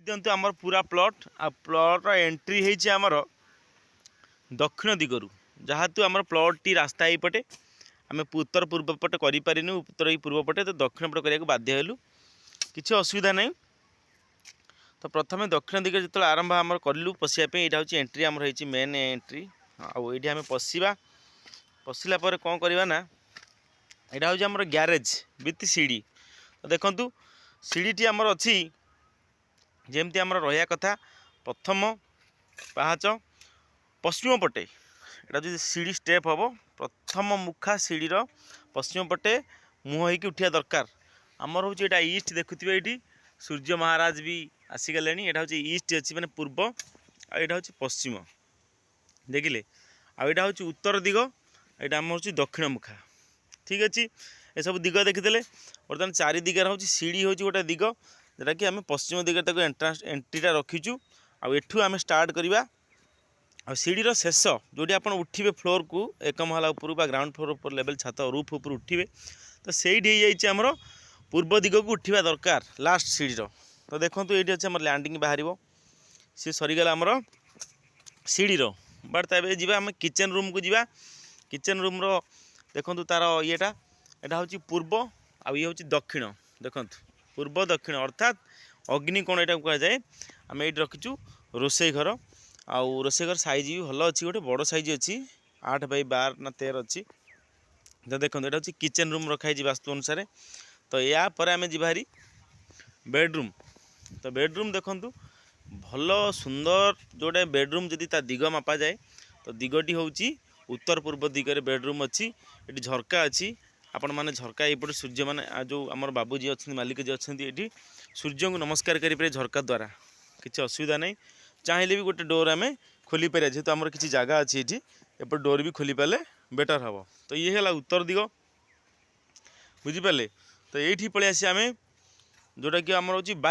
देखिदिंतु आमर पूरा प्लॉट आ plot entry होती आमर दक्षिण दिगरु जहाँ तू आमर प्लॉट टी रास्ता यपटे आम उत्तर पूर्व पटे करें उत्तर पूर्व पटे तो दक्षिण पटे करने बाध्य हेलु किसी असुविधा नहीं। तो प्रथम दक्षिण दिगरे जो आरंभ आम कलु पशियापी यहाँ हूँ एंट्री आमर होती मेन एंट्री आईटी आम पशिया पशिला कौन करवा ना यहाँ हूँ आमर ग्यारेज विथ सीढ़ी। तो देखु सीढ़ीटी आमर अच्छी जमती आमर रहा कथा प्रथम पाहाच पश्चिम पटे यहाँ जो सीढ़ी स्टेप हम प्रथम मुखा सीढ़ीर पश्चिम पटे मुह होगी उठा दरकार आमर हूँ यहाँ ईस्ट देखुए ये सूर्य महाराज भी आसीगले यहाँ हूँ ईस्ट अच्छी मैंने पूर्व आईटा हूँ पश्चिम देखिले आईटा हूँ उत्तर दिग यहाँ आम हूँ दक्षिण मुखा ठीक अच्छे ये सब दिग देखीदे बर्तमान चारि दिगार हूँ सीढ़ी हूँ गोटे दिग जोटा कि आम पश्चिम दिगरे एंट्रांस एंट्रीटा रखीचु आठू आम स्टार्ट करवा सीढ़ीर शेष जोटी आप उठे फ्लोर को एक महला उपर ग्राउंड फ्लोर उपर लेवल छात रूफ उपर उठे तो सही आमर पूर्व दिग को उठा दरकार लास्ट सीढ़ीर। तो देखो ये अच्छे आम लैंडिंग बाहर सी सरीगला आमर सीढ़ीर बट तब जी आम किचेन रूम को जीवा किचेन रूम रो देखो तार येटा यहाँ हूँ पूर्व आ ये हूँ दक्षिण देखो पूर्व दक्षिण अर्थात अग्निकोण यहाँ कहुए आम ये रखीचु रोसई घर आउ रोसई घर साइज भी भल अच्छी गोटे बड़ साइज अच्छी 8x12 ना 13 अच्छी। तो देखो यहाँ हूँ किचेन रूम रखाई वास्तु अनुसार। तो या पर आम जीवारी बेडरूम तो बेडरूम देखु भल सुंदर जोटे बेडरूम जदि ता दिग मापा जाए तो दिगटी हूँ उत्तर पूर्व दिगरे बेडरूम अच्छी ये झरका अच्छी आपण मैंने झरका यपटे सूर्य मैंने जो आम बाबूजी अच्छा मालिक जी अच्छा ये सूर्य को नमस्कार करें झरका द्वारा किसी असुविधा नहीं चाहिए भी गोटे डोर आम खोली पारे जेहेतु आमर किसी जगह अच्छी ये एपटे डोर भी खोली पारे बेटर हम। तो ये है उत्तर दिग बुझिपारे। तो ये पलि आसी आम जोटा कि आमर हूँ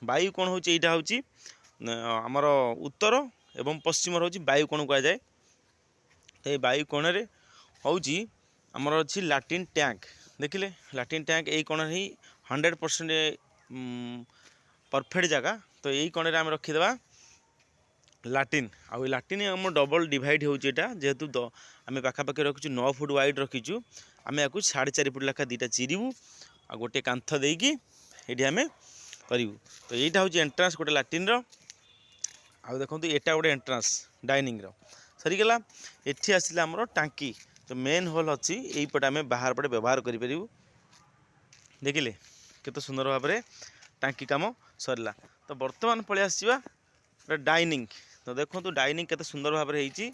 वायुकोण हूँ यहाँ हूँ आमर उत्तर एवं पश्चिम हूँ वायुकोण कहुए। तो ये वायुकोण हूँ आमर अच्छी लाट्रिन टैंक देखिले लाट्रिन टैंक यही कोण ही 100% परफेक्ट जगह। तो यही कोण आम रखीदे लाट्रिन आउ लाट्रिन आम डबल डिवाइड होटा जेहेतु आम पाखापाखि रखीचु 9 फुट वाइड रखीचु आम या 4.5 फुट लेखा दुटा चिरबू आ गोटे कांथ देकी ये आम करूँ। तो यहाँ हूँ एंट्रांस गोटे लाट्रिन आउ देखो यहाँ गोटे एंट्रांस डाइनिंग सरीगला ये आसला आमर टांकी जो मेन होल अच्छी यहीपटे आम बाहर पटे व्यवहार करूँ देखिले केते सुंदर भाव में टांकी काम सरला। तो बर्तमान पलि आसवा डाइनिंग तो देखो डाइनिंग केते सुंदर भाव में होती